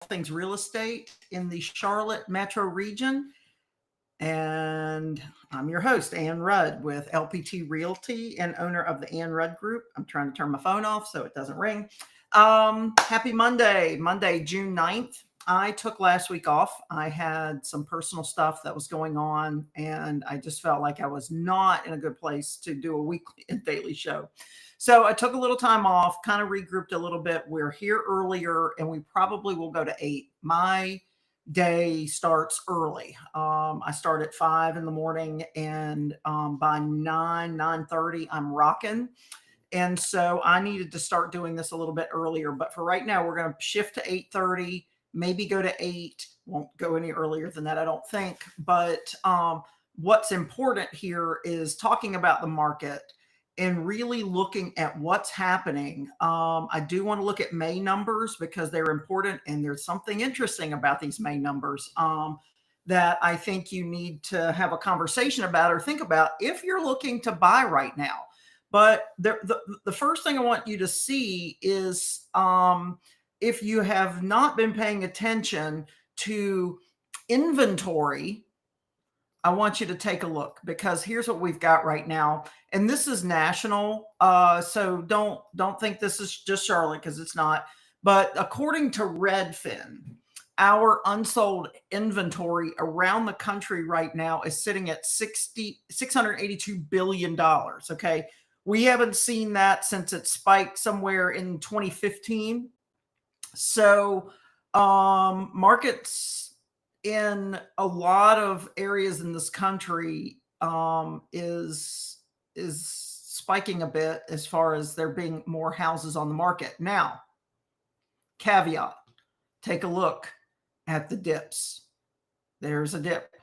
things real estate in the Charlotte metro region. And I'm your host, Ann Rudd with LPT Realty and owner of the Ann Rudd Group. I'm trying to turn my phone off so it doesn't ring. Happy Monday, June 9th. I took last week off. I had some personal stuff that was going on, and I just felt like I was not in a good place to do a weekly and daily show. So I took a little time off, kind of regrouped a little bit. We're here earlier, and we probably will go to 8. My day starts early. I start at 5 in the morning, and by 9:30, I'm rocking. And so I needed to start doing this a little bit earlier. But for right now, we're going to shift to 8:30, maybe go to 8. Won't go any earlier than that, I don't think. But what's important here is talking about the market and really looking at what's happening. I do want to look at May numbers because they're important, and there's something interesting about these May numbers that I think you need to have a conversation about or think about if you're looking to buy right now. But the first thing I want you to see is if you have not been paying attention to inventory, I want you to take a look, because here's what we've got right now. And this is national. So don't think this is just Charlotte, because it's not. But according to Redfin, our unsold inventory around the country right now is sitting at $682 billion. Okay. We haven't seen that since it spiked somewhere in 2015. So markets in a lot of areas in this country is spiking a bit as far as there being more houses on the market. Now, caveat, take a look at the dips. There's a dip.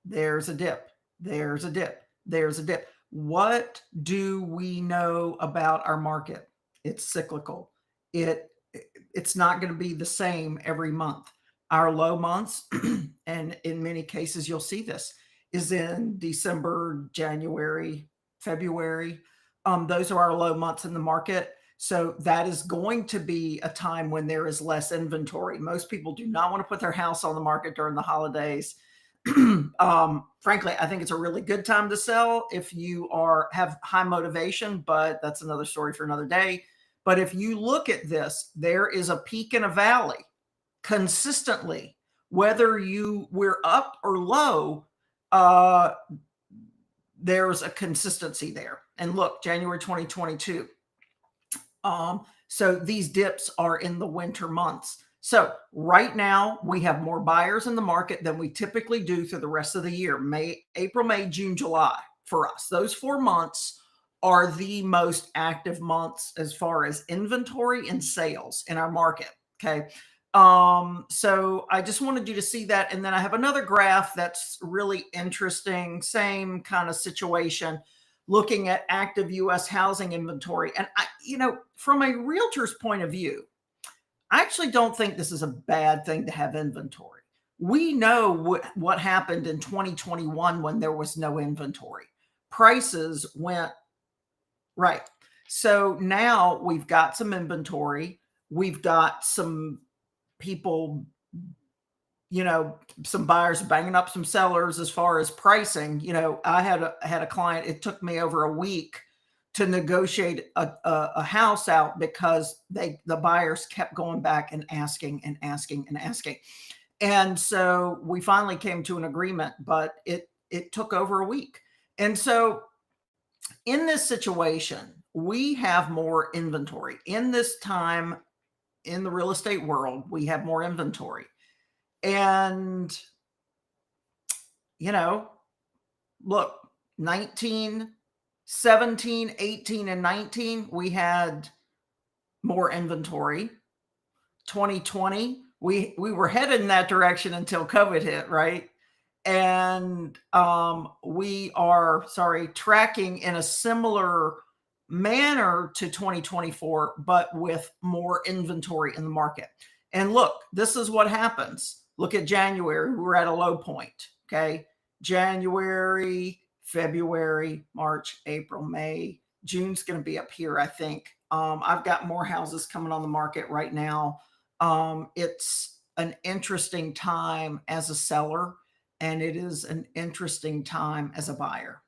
There's a dip. There's a dip. There's a dip. What do we know about our market? It's cyclical. It's not going to be the same every month. Our low months, and in many cases you'll see this, is in December, January, February. Those are our low months in the market. So that is going to be a time when there is less inventory. Most people do not want to put their house on the market during the holidays. Frankly, I think it's a really good time to sell if you have high motivation, but that's another story for another day. But if you look at this, there is a peak and a valley consistently, whether we're up or low. There's a consistency there. And look, January 2022. So these dips are in the winter months. So right now we have more buyers in the market than we typically do through the rest of the year. April, May, June, July for us. Those 4 months are the most active months as far as inventory and sales in our market. Okay. So I just wanted you to see that. And then I have another graph that's really interesting. Same kind of situation, looking at active U.S. housing inventory. And from a realtor's point of view, I actually don't think this is a bad thing to have inventory. We know what happened in 2021 when there was no inventory. Prices went right. So now we've got some inventory. We've got some people, some buyers banging up some sellers as far as pricing. I had a client, it took me over a week to negotiate a house out because the buyers kept going back and asking and asking and asking. And so we finally came to an agreement, but it took over a week. And so in this situation, we have more inventory. In this time in the real estate world, we have more inventory. And, look, 19, 17, 18, and 19, we had more inventory. 2020, we were headed in that direction until COVID hit, right? And we are, tracking in a similar manner to 2024, but with more inventory in the market. And look, this is what happens. Look at January. We were at a low point. Okay. January, February, March, April, May, June's going to be up here, I think. I've got more houses coming on the market right now. It's an interesting time as a seller, and it is an interesting time as a buyer.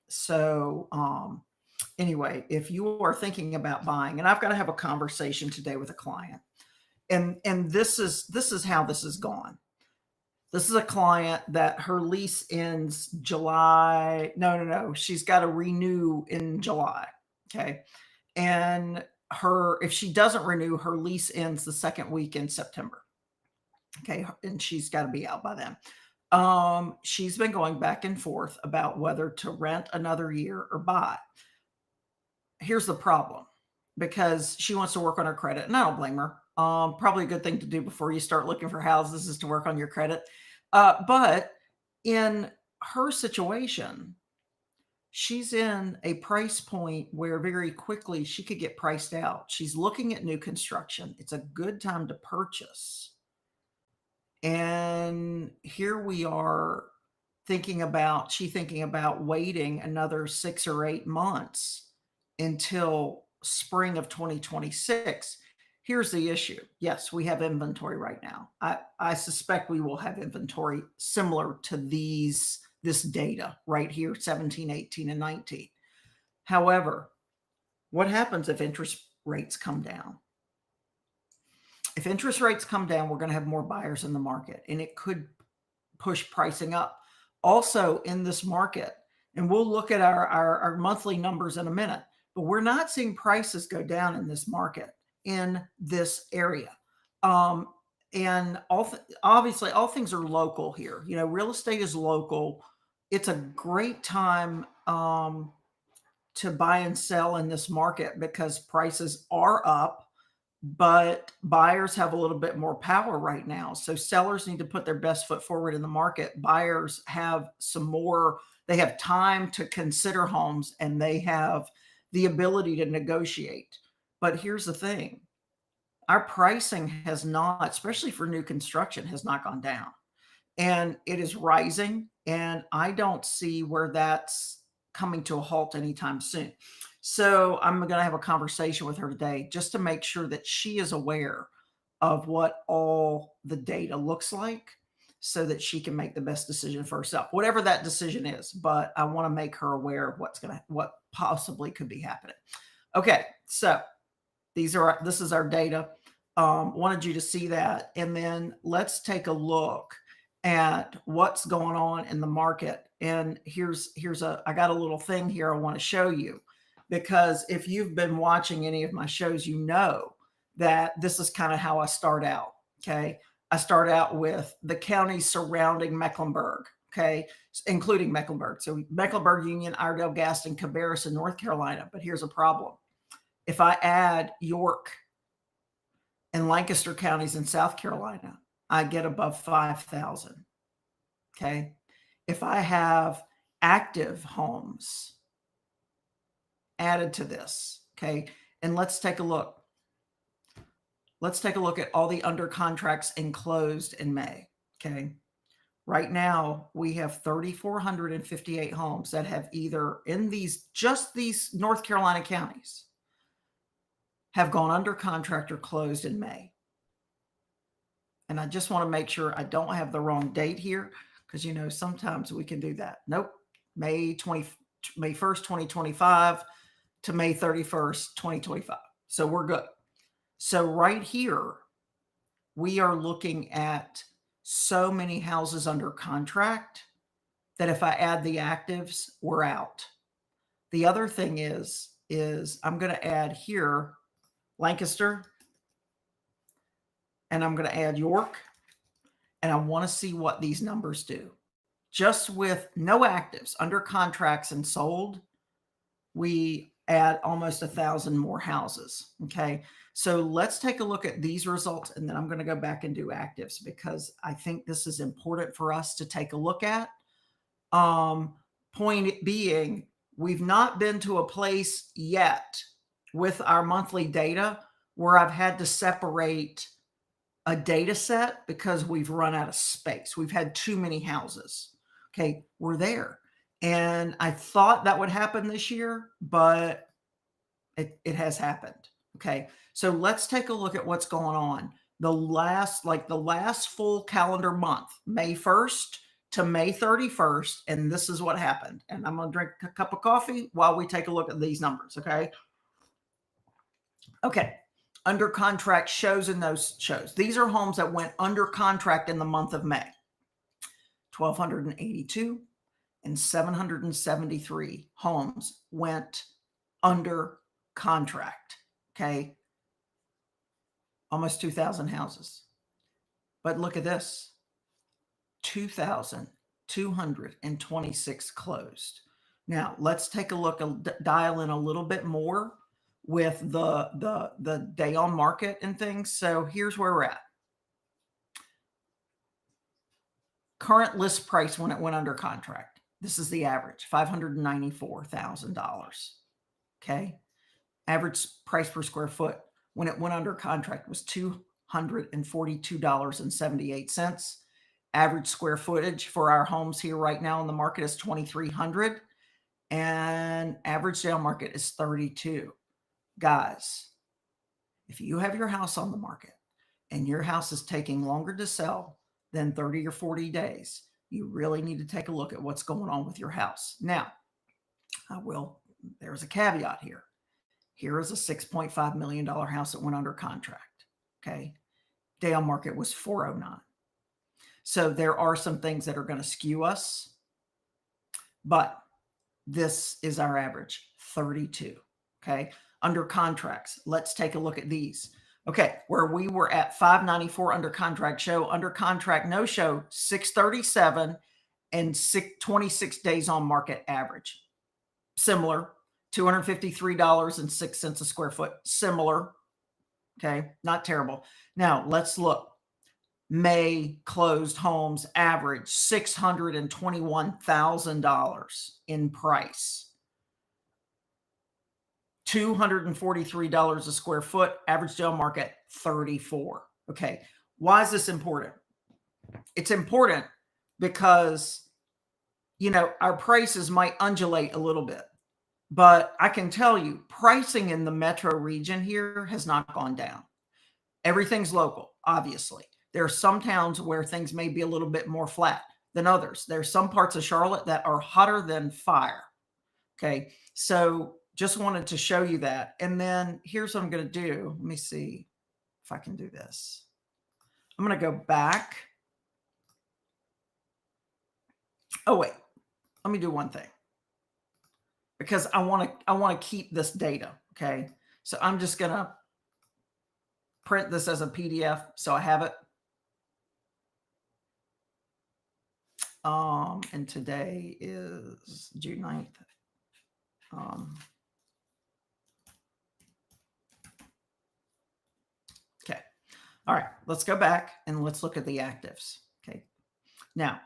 So, anyway, if you are thinking about buying, and I've got to have a conversation today with a client, and this is how this has gone. This is a client that her lease ends July. No, no, no. She's got to renew in July. Okay. And if she doesn't renew, her lease ends the second week in September. Okay. And she's got to be out by then. She's been going back and forth about whether to rent another year or buy. Here's the problem, because she wants to work on her credit, and I don't blame her. Probably a good thing to do before you start looking for houses is to work on your credit. But in her situation, she's in a price point where very quickly she could get priced out. She's looking at new construction. It's a good time to purchase. And here we are thinking about waiting another 6 or 8 months until spring of 2026. Here's the issue. Yes, we have inventory right now. I suspect we will have inventory similar to this data right here, 17, 18, and 19. However, what happens if interest rates come down? If interest rates come down, we're going to have more buyers in the market, and it could push pricing up. Also in this market, and we'll look at our monthly numbers in a minute, but we're not seeing prices go down in this market, in this area. And obviously all things are local here. You know, real estate is local. It's a great time to buy and sell in this market because prices are up, but buyers have a little bit more power right now. So sellers need to put their best foot forward in the market. Buyers have they have time to consider homes, and they have the ability to negotiate. But here's the thing. Our pricing has not, especially for new construction, has not gone down, and it is rising. And I don't see where that's coming to a halt anytime soon. So I'm going to have a conversation with her today just to make sure that she is aware of what all the data looks like, so that she can make the best decision for herself, whatever that decision is. But I want to make her aware of what possibly could be happening. Okay, so this is our data. Wanted you to see that, and then let's take a look at what's going on in the market. And I got a little thing here I want to show you, because if you've been watching any of my shows, you know that this is kind of how I start out. Okay. I start out with the counties surrounding Mecklenburg, okay, including Mecklenburg. So Mecklenburg, Union, Iredell, Gaston, Cabarrus, and North Carolina. But here's a problem. If I add York and Lancaster counties in South Carolina, I get above 5,000. Okay. If I have active homes added to this, okay, and let's take a look. Let's take a look at all the under contracts and closed in May. Okay. Right now, we have 3,458 homes that have either in these North Carolina counties have gone under contract or closed in May. And I just want to make sure I don't have the wrong date here, because, you know, sometimes we can do that. Nope. May 1st, 2025 to May 31st, 2025. So we're good. So right here, we are looking at so many houses under contract that if I add the actives, we're out. The other thing is I'm going to add here Lancaster, and I'm going to add York, and I want to see what these numbers do. Just with no actives, under contracts and sold, we add almost 1,000 more houses. Okay. So let's take a look at these results, and then I'm going to go back and do actives, because I think this is important for us to take a look at. Point being, we've not been to a place yet with our monthly data where I've had to separate a data set because we've run out of space. We've had too many houses. Okay. We're there. And I thought that would happen this year, but it has happened. Okay. So let's take a look at what's going on. the last full calendar month, May 1st to May 31st. And this is what happened. And I'm going to drink a cup of coffee while we take a look at these numbers. Okay. Okay. Under contract shows and those shows. These are homes that went under contract in the month of May. 1,282 and 773 homes went under contract. Okay. Almost 2,000 houses. But look at this. 2,226 closed. Now, let's take a look, dial in a little bit more with the day on market and things. So here's where we're at. Current list price when it went under contract. This is the average, $594,000. Okay. Average price per square foot when it went under contract was $242.78. Average square footage for our homes here right now in the market is 2,300, and average sale market is 32. Guys, if you have your house on the market and your house is taking longer to sell than 30 or 40 days, you really need to take a look at what's going on with your house. Now, there's a caveat here. Here is a $6.5 million house that went under contract. Okay. Day on market was 409. So there are some things that are going to skew us, but this is our average, 32. Okay. Under contracts, let's take a look at these. Okay. Where we were at 594 under contract show, under contract no show, 637 and 26 days on market average. Similar. $253.06 a square foot. Similar. Okay. Not terrible. Now let's look. May closed homes average $621,000 in price. $243 a square foot. Average sale market 34. Okay. Why is this important? It's important because, our prices might undulate a little bit. But I can tell you, pricing in the metro region here has not gone down. Everything's local, obviously. There are some towns where things may be a little bit more flat than others. There's some parts of Charlotte that are hotter than fire. Okay, so just wanted to show you that. And then here's what I'm going to do. Let me see if I can do this. I'm going to go back. Oh, wait. Let me do one thing. Because I want to keep this data, okay? So I'm just going to print this as a PDF so I have it. And today is June 9th. Okay. All right, let's go back and let's look at the actives. Okay. Now,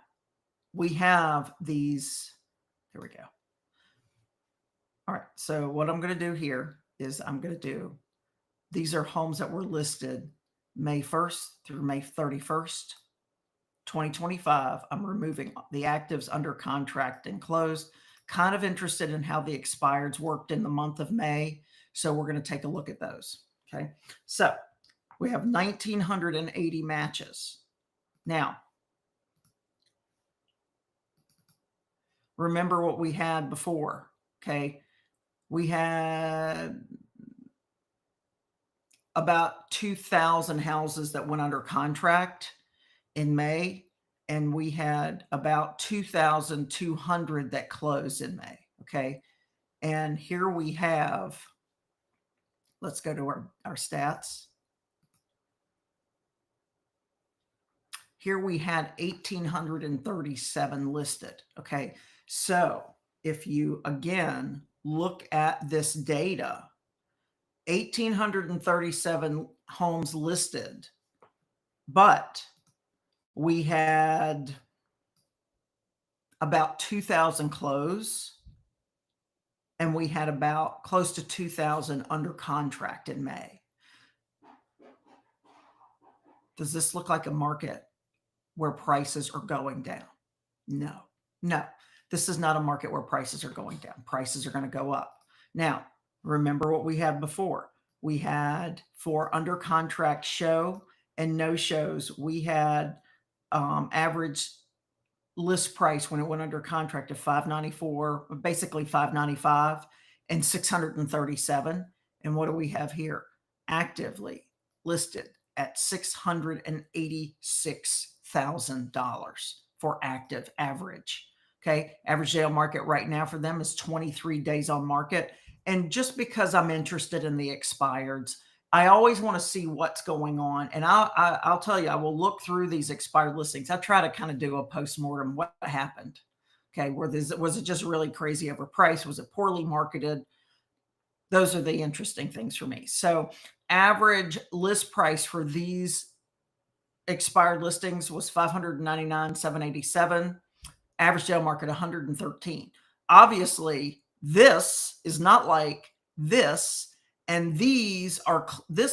we have these. Here we go. All right, so what I'm going to do here is these are homes that were listed May 1st through May 31st, 2025. I'm removing the actives under contract and closed. Kind of interested in how the expireds worked in the month of May. So we're going to take a look at those. Okay, so we have 1,980 matches. Now, remember what we had before. Okay. We had about 2,000 houses that went under contract in May, and we had about 2,200 that closed in May. Okay. And here we have, let's go to our stats. Here we had 1,837 listed. Okay. So if you, again, look at this data, 1,837 homes listed, but we had about 2,000 close, and we had about close to 2,000 under contract in May. Does this look like a market where prices are going down? No. This is not a market where prices are going down. Prices are going to go up. Now, remember what we had before. We had for under contract show and no shows. We had average list price when it went under contract of 594, basically 595 and 637. And what do we have here? Actively listed at $686,000 for active average. Okay. Average day on market right now for them is 23 days on market. And just because I'm interested in the expireds, I always want to see what's going on. And I'll tell you, I will look through these expired listings. I try to kind of do a postmortem. What happened? Okay. Was it just really crazy overpriced? Was it poorly marketed? Those are the interesting things for me. So average list price for these expired listings was $599,787. Average day on market 113. Obviously, this is not like this. And this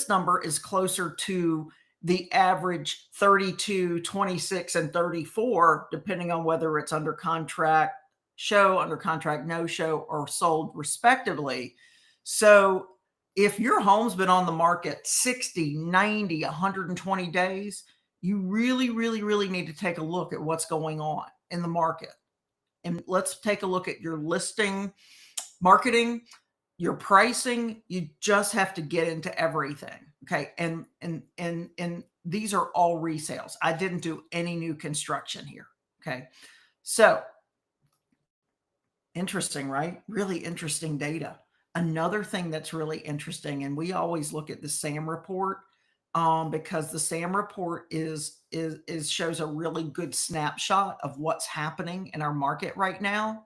number is closer to the average 32, 26, and 34, depending on whether it's under contract, show, under contract, no show, or sold respectively. So if your home's been on the market 60, 90, 120 days, you really, really, really need to take a look at what's going on in the market. And let's take a look at your listing, marketing, your pricing. You just have to get into everything. Okay. And these are all resales. I didn't do any new construction here. Okay. So interesting, right? Really interesting data. Another thing that's really interesting, and we always look at the SAM report because the SAM report is shows a really good snapshot of what's happening in our market right now.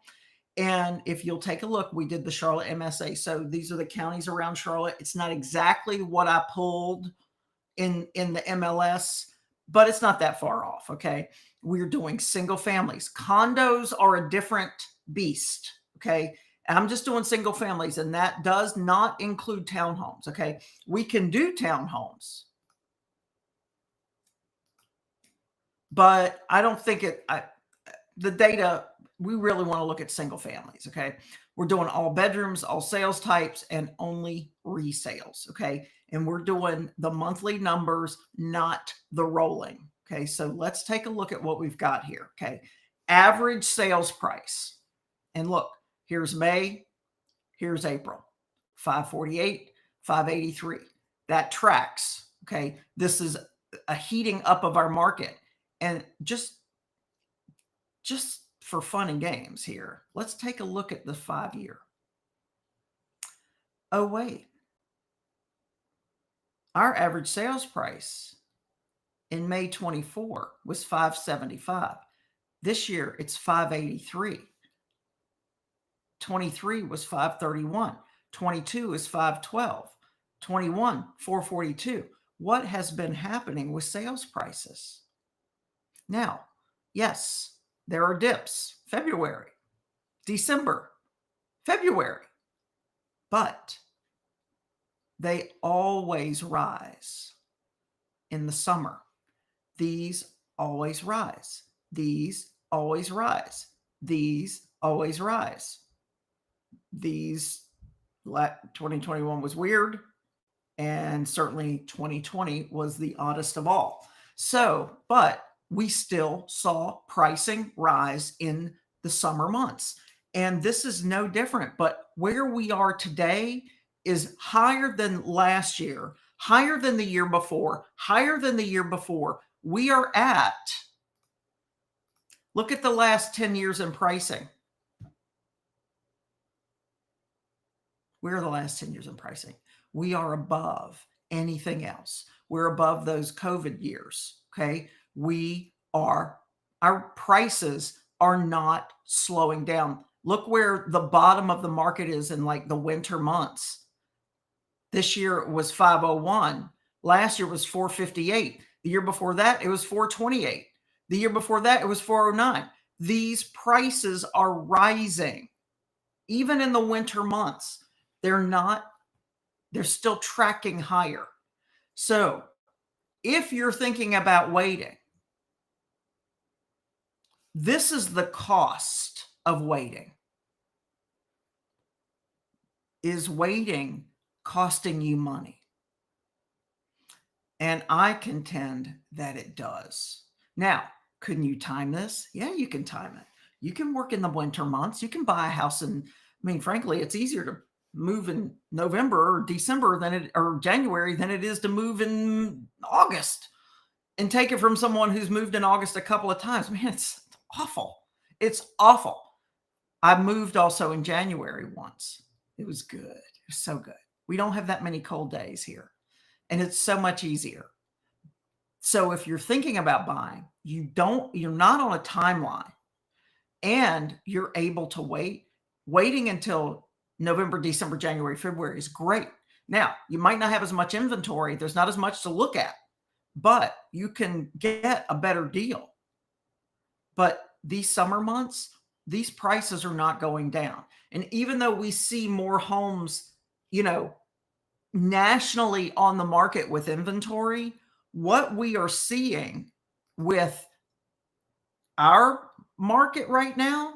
And if you'll take a look, we did the Charlotte MSA. So these are the counties around Charlotte. It's not exactly what I pulled in the MLS, but it's not that far off. Okay. We're doing single families. Condos are a different beast. Okay. I'm just doing single families, and that does not include townhomes. Okay. We can do townhomes, but I don't think the data, we really want to look at single families. Okay. We're doing all bedrooms, all sales types, and only resales. Okay. And we're doing the monthly numbers, not the rolling. Okay. So let's take a look at what we've got here. Okay. Average sales price. And look, here's May, here's April, 548, 583. That tracks. Okay. This is a heating up of our market. And just for fun and games here, let's take a look at the 5-year. Oh, wait. Our average sales price in May 24 was 575. This year it's 583. 23 was 531. 22 is 512. 21, 442. What has been happening with sales prices? Now, yes, there are dips. February, December, February, but they always rise in the summer. These always rise. These always rise. These always rise. These 2021 was weird, and certainly 2020 was the oddest of all. So, but we still saw pricing rise in the summer months. And this is no different, but where we are today is higher than last year, higher than the year before, higher than the year before. We are at, look at the last 10 years in pricing. We're the last 10 years in pricing. We are above anything else. We're above those COVID years. Okay. Our prices are not slowing down. Look where the bottom of the market is in like the winter months. This year it was 501. Last year was 458. The year before that, it was 428. The year before that, it was 409. These prices are rising. Even in the winter months, they're still tracking higher. So if you're thinking about waiting, this is the cost of waiting. Is waiting costing you money? And I contend that it does. Now, couldn't you time this? Yeah, you can time it. You can work in the winter months. You can buy a house frankly, it's easier to move in November or December or January than it is to move in August and take it from someone who's moved in August a couple of times. Man, it's awful. It's awful. I moved also in January once. It was good. It was so good. We don't have that many cold days here, and it's so much easier. So if you're thinking about buying, you're not on a timeline and you're able to waiting until November, December, January, February is great. Now, you might not have as much inventory. There's not as much to look at, but you can get a better deal. But these summer months, these prices are not going down. And even though we see more homes, nationally on the market with inventory, what we are seeing with our market right now,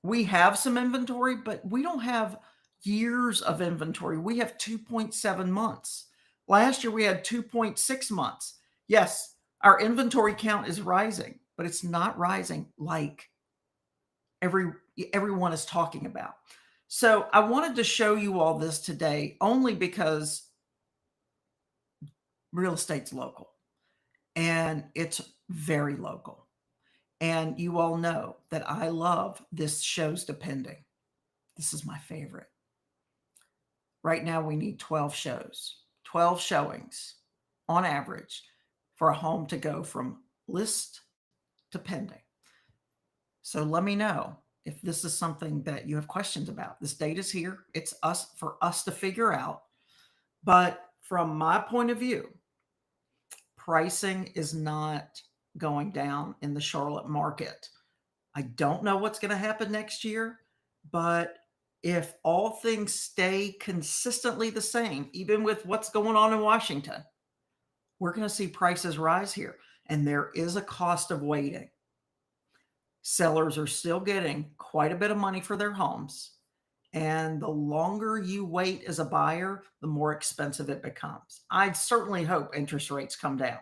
we have some inventory, but we don't have years of inventory. We have 2.7 months. Last year, we had 2.6 months. Yes, our inventory count is rising, but it's not rising like everyone is talking about. So I wanted to show you all this today only because real estate's local and it's very local. And you all know that I love this Shows Depending. This is my favorite. Right now we need 12 shows, 12 showings on average for a home to go from list to pending. So let me know if this is something that you have questions about. This date is here. It's for us to figure out. But from my point of view, pricing is not going down in the Charlotte market. I don't know what's going to happen next year, but if all things stay consistently the same, even with what's going on in Washington, we're going to see prices rise here. And there is a cost of waiting. Sellers are still getting quite a bit of money for their homes. And the longer you wait as a buyer, the more expensive it becomes. I certainly hope interest rates come down,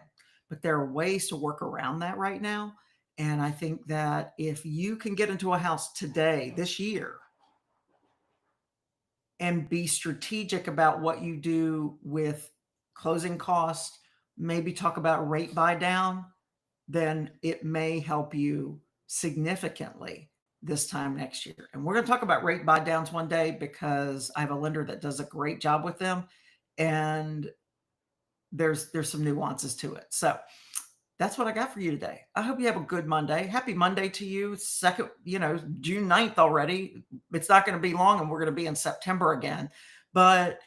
but there are ways to work around that right now. And I think that if you can get into a house today, this year, and be strategic about what you do with closing costs, maybe talk about rate buy down, then it may help you significantly this time next year. And we're going to talk about rate buy downs one day because I have a lender that does a great job with them. And there's some nuances to it. So that's what I got for you today. I hope you have a good Monday. Happy Monday to you. June 9th already. It's not going to be long and we're going to be in September again. But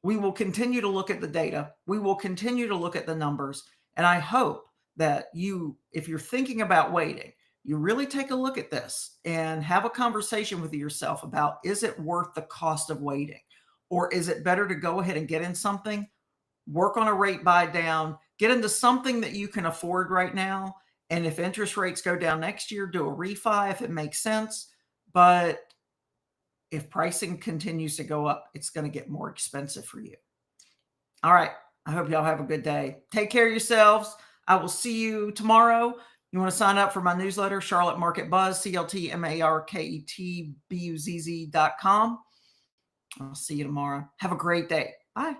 we will continue to look at the data. We will continue to look at the numbers. And I hope that if you're thinking about waiting, you really take a look at this and have a conversation with yourself about, is it worth the cost of waiting? Or is it better to go ahead and get in something, work on a rate buy down, get into something that you can afford right now. And if interest rates go down next year, do a refi if it makes sense. But if pricing continues to go up, it's going to get more expensive for you. All right. I hope y'all have a good day. Take care of yourselves. I will see you tomorrow. You want to sign up for my newsletter, Charlotte Market Buzz, CLTMarketBuzz.com. I'll see you tomorrow. Have a great day. Bye.